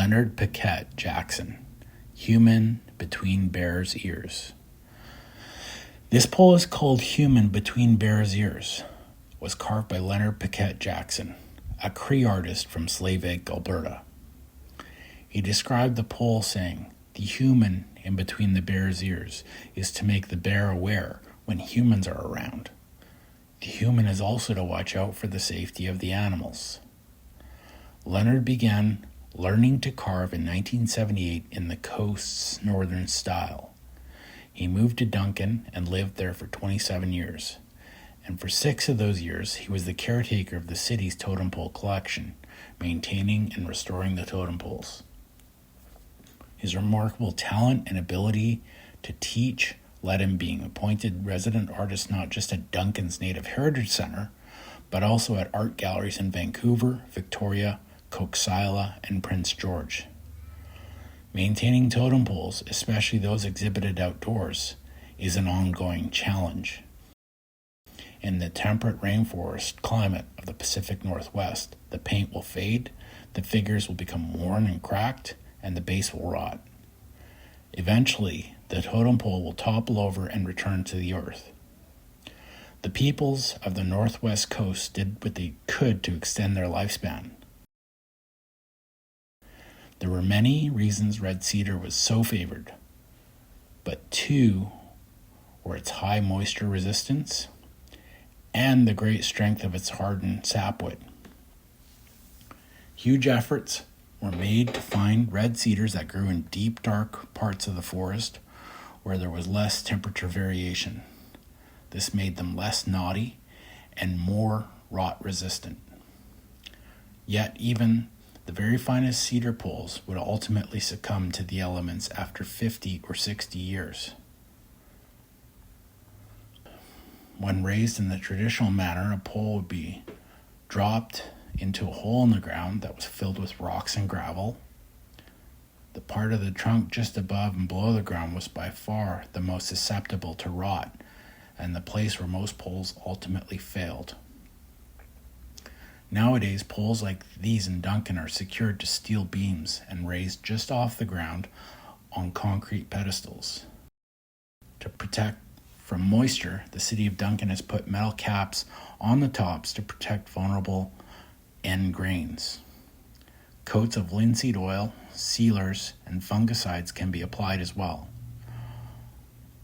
Lenard Paquette Jackson, Human Between Bear's Ears. This pole is called Human Between Bear's Ears. It was carved by Lenard Paquette Jackson, a Cree artist from Slave Egg, Alberta. He described the pole saying, "The human in between the bear's ears is to make the bear aware when humans are around. The human is also to watch out for the safety of the animals." Lenard began learning to carve in 1978 in the coast's northern style. He moved to Duncan and lived there for 27 years. And for 6 of those years, he was the caretaker of the city's totem pole collection, maintaining and restoring the totem poles. His remarkable talent and ability to teach led him being appointed resident artist not just at Duncan's Native Heritage Center, but also at art galleries in Vancouver, Victoria, Koksilah, and Prince George. Maintaining totem poles, especially those exhibited outdoors, is an ongoing challenge. In the temperate rainforest climate of the Pacific Northwest, the paint will fade, the figures will become worn and cracked, and the base will rot. Eventually, the totem pole will topple over and return to the earth. The peoples of the Northwest Coast did what they could to extend their lifespan. There were many reasons red cedar was so favored, but 2 were its high moisture resistance and the great strength of its hardened sapwood. Huge efforts were made to find red cedars that grew in deep, dark parts of the forest where there was less temperature variation. This made them less knotty and more rot resistant. Yet even the very finest cedar poles would ultimately succumb to the elements after 50 or 60 years. When raised in the traditional manner, a pole would be dropped into a hole in the ground that was filled with rocks and gravel. The part of the trunk just above and below the ground was by far the most susceptible to rot, and the place where most poles ultimately failed. Nowadays, poles like these in Duncan are secured to steel beams and raised just off the ground on concrete pedestals. To protect from moisture, the city of Duncan has put metal caps on the tops to protect vulnerable end grains. Coats of linseed oil, sealers, and fungicides can be applied as well.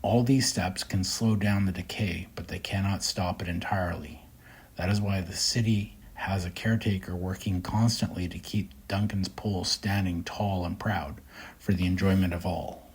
All these steps can slow down the decay, but they cannot stop it entirely. That is why the city has a caretaker working constantly to keep Duncan's pole standing tall and proud for the enjoyment of all.